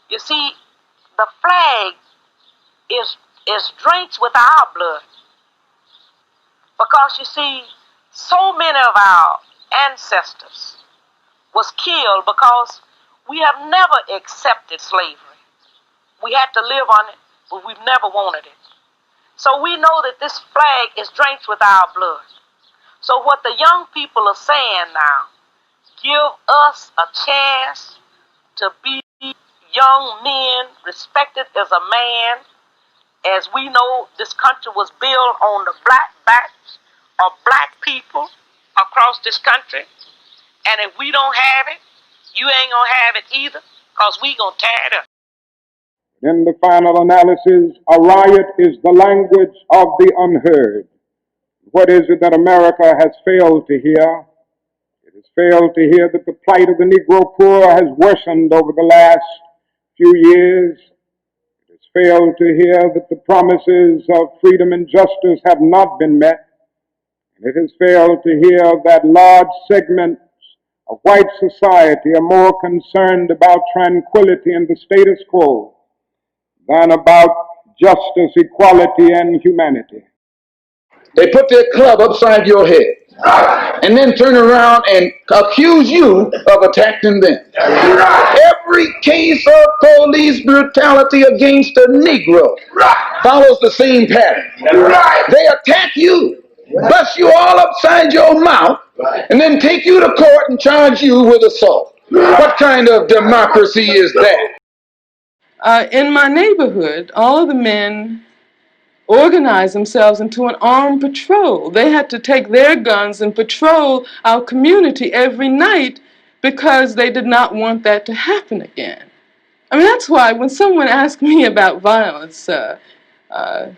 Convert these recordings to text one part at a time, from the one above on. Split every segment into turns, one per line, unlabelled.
You see, the flag is drenched with our blood. Because you see, so many of our ancestors was killed because we have never accepted slavery. We had to live on it, but we've never wanted it. So we know that this flag is drenched with our blood. So what the young people are saying now, give us a chance to be young men, respected as a man. As we know, this country was built on the black backs of black people across this country. And if we don't have it, you ain't gonna have it either, because we gonna tear it up.
In the final analysis, a riot is the language of the unheard. What is it that America has failed to hear? It has failed to hear that the plight of the Negro poor has worsened over the last few years. It has failed to hear that the promises of freedom and justice have not been met. And it has failed to hear that large segments of white society are more concerned about tranquility and the status quo than about justice, equality, and humanity.
They put their club upside your head and then turn around and accuse you of attacking them. Every case of police brutality against a Negro follows the same pattern. They attack you, bust you all upside your mouth, and then take you to court and charge you with assault. What kind of democracy is that?
In my neighborhood, all of the men organized themselves into an armed patrol. They had to take their guns and patrol our community every night because they did not want that to happen again. I mean, that's why when someone asks me about violence, I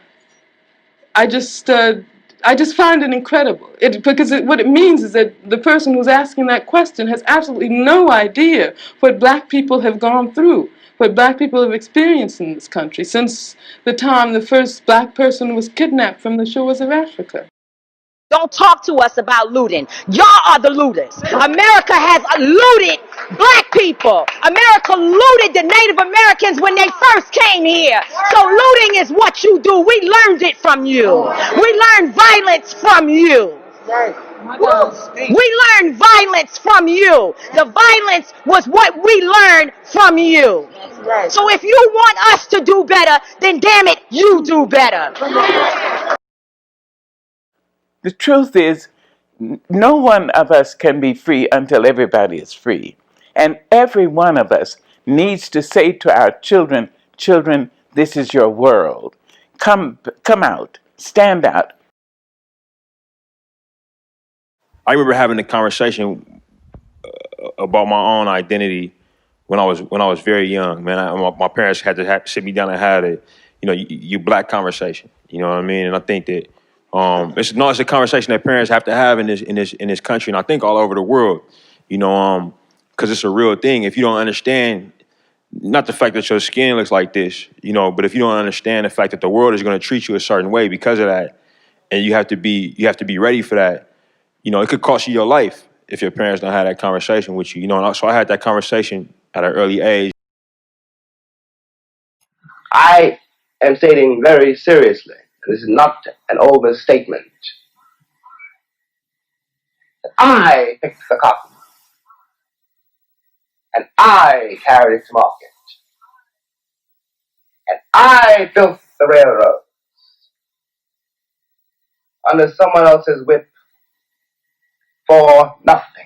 just find it incredible. What it means is that the person who's asking that question has absolutely no idea what black people have gone through, what black people have experienced in this country since the time the first black person was kidnapped from the shores of Africa.
Don't talk to us about looting. Y'all are the looters. America has looted black people. America looted the Native Americans when they first came here. So looting is what you do. We learned it from you. We learned violence from you. We learned violence from you. The violence was what we learned from you. So if you want us to do better, then damn it, you do better.
The truth is, no one of us can be free until everybody is free. And every one of us needs to say to our children, children, this is your world. Come out, stand out.
I remember having a conversation about my own identity when I was very young. Man, my parents had to sit me down and had a, you black conversation. You know what I mean? And I think that it's a conversation that parents have to have in this country, and I think all over the world. Because it's a real thing. If you don't understand, not the fact that your skin looks like this, but if you don't understand the fact that the world is going to treat you a certain way because of that, and you have to be ready for that. It could cost you your life if your parents don't have that conversation with you. And so I had that conversation at an early age.
I am stating very seriously, this is not an overstatement, that I picked the cotton and I carried it to market and I built the railroads under someone else's whip for nothing.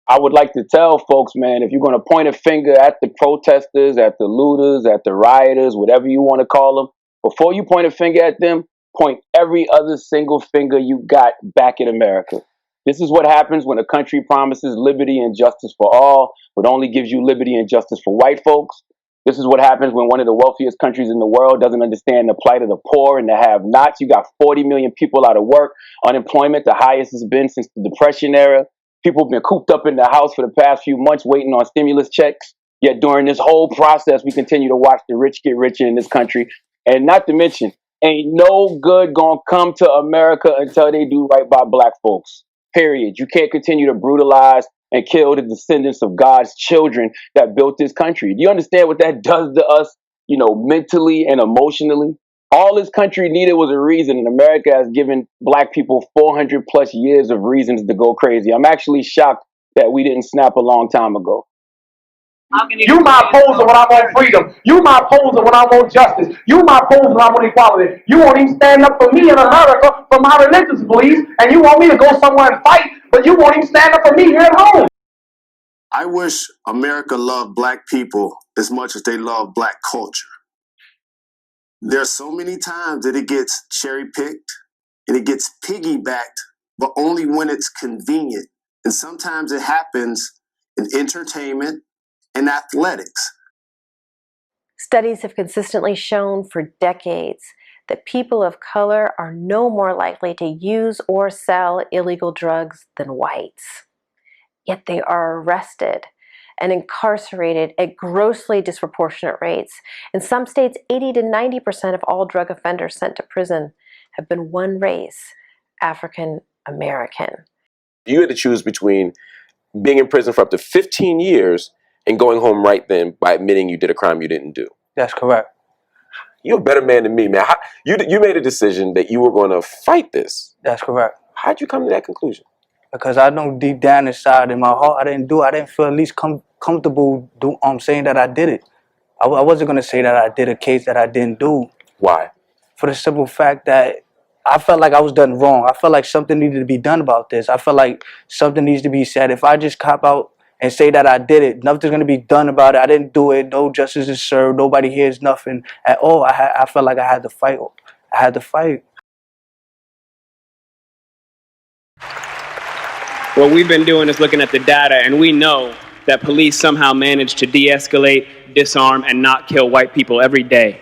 I would like to tell folks, man, if you're going to point a finger at the protesters, at the looters, at the rioters, whatever you want to call them, before you point a finger at them, point every other single finger you got back at America. This is what happens when a country promises liberty and justice for all, but only gives you liberty and justice for white folks. This is what happens when one of the wealthiest countries in the world doesn't understand the plight of the poor and the have-nots. You got 40 million people out of work, unemployment, the highest it's been since the Depression era. People have been cooped up in the house for the past few months waiting on stimulus checks. Yet during this whole process, we continue to watch the rich get richer in this country. And not to mention, ain't no good gonna come to America until they do right by black folks. Period. You can't continue to brutalize and kill the descendants of God's children that built this country. Do you understand what that does to us, mentally and emotionally? All this country needed was a reason, and America has given black people 400 plus years of reasons to go crazy. I'm actually shocked that we didn't snap a long time ago.
You my opposer when I want freedom. You my opposer when I want justice. You my opposer when I want equality. You won't even stand up for me in America for my religious beliefs, and you want me to go somewhere and fight, but you won't even stand up for me here at home.
I wish America loved black people as much as they love black culture. There's so many times that it gets cherry-picked and it gets piggybacked, but only when it's convenient. And sometimes it happens in entertainment and athletics.
Studies have consistently shown for decades that people of color are no more likely to use or sell illegal drugs than whites. Yet they are arrested and incarcerated at grossly disproportionate rates. In some states, 80 to 90% of all drug offenders sent to prison have been one race, African American.
You had to choose between being in prison for up to 15 years and going home right then by admitting you did a crime you didn't do.
That's correct.
You're a better man than me, man. You made a decision that you were going to fight this.
That's correct.
How'd you come to that conclusion?
Because I know deep down inside in my heart, I didn't feel at least comfortable saying that I did it. I wasn't going to say that I did a case that I didn't do.
Why?
For the simple fact that I felt like I was done wrong. I felt like something needed to be done about this. I felt like something needs to be said. If I just cop out and say that I did it, nothing's going to be done about it. I didn't do it. No justice is served. Nobody hears nothing at all. I felt like I had to fight. I had to fight.
What we've been doing is looking at the data, and we know that police somehow manage to de-escalate, disarm, and not kill white people every day.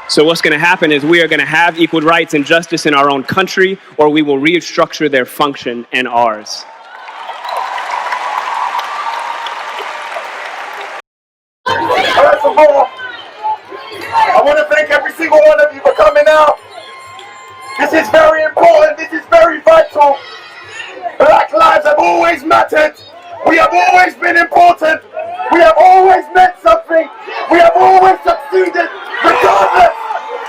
So what's going to happen is we are going to have equal rights and justice in our own country, or we will restructure their function and ours.
First of all, I want to thank every single one of you for coming out. This is very important. This is very vital. Black lives have always mattered. We have always been important. We have always meant something. We have always succeeded, regardless.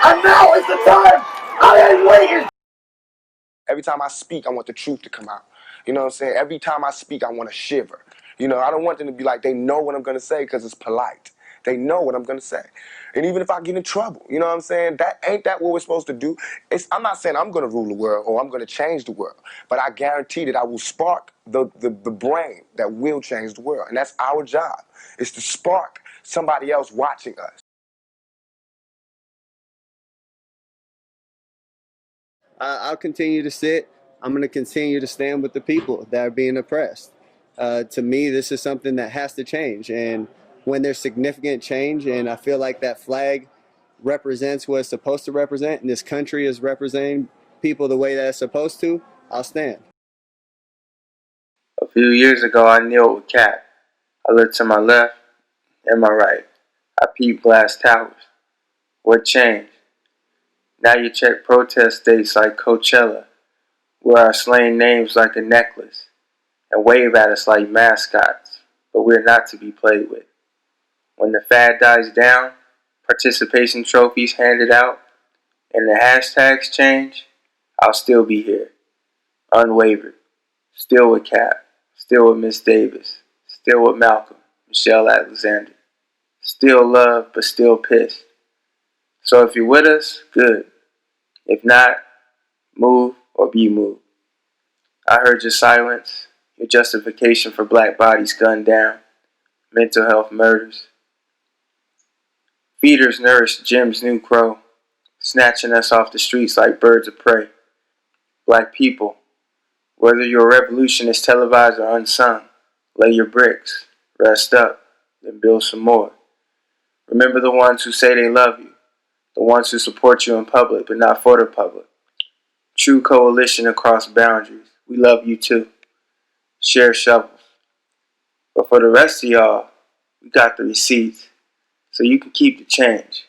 And now is the time. I ain't waiting.
Every time I speak, I want the truth to come out. You know what I'm saying? Every time I speak, I want to shiver. I don't want them to be like, they know what I'm going to say because it's polite. They know what I'm going to say. And even if I get in trouble, you know what I'm saying? Ain't that what we're supposed to do? I'm not saying I'm going to rule the world or I'm going to change the world, but I guarantee that I will spark the brain that will change the world. And that's our job, is to spark somebody else watching us.
I'll continue to sit. I'm going to continue to stand with the people that are being oppressed. To me, this is something that has to change. And when there's significant change, and I feel like that flag represents what it's supposed to represent, and this country is representing people the way that it's supposed to, I'll stand.
A few years ago, I kneeled with Cap. I looked to my left and my right. I peeped glass towers. What changed? Now you check protest dates like Coachella, wear our slain names like a necklace, and wave at us like mascots, but we're not to be played with. When the fad dies down, participation trophies handed out, and the hashtags change, I'll still be here, unwavered, still with Cap, still with Miss Davis, still with Malcolm, Michelle Alexander, still love, but still pissed. So if you're with us, good. If not, move or be moved. I heard your silence, your justification for black bodies gunned down, mental health murders. Feeders nourished Jim's new crow, snatching us off the streets like birds of prey. Black people, whether your revolution is televised or unsung, lay your bricks, rest up, then build some more. Remember the ones who say they love you, the ones who support you in public but not for the public. True coalition across boundaries. We love you too. Share shovels. But for the rest of y'all, we got the receipts, so you can keep the change.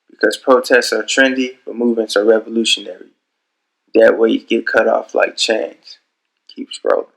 Because protests are trendy, but movements are revolutionary. Dead weight get cut off like chains. keep scrolling.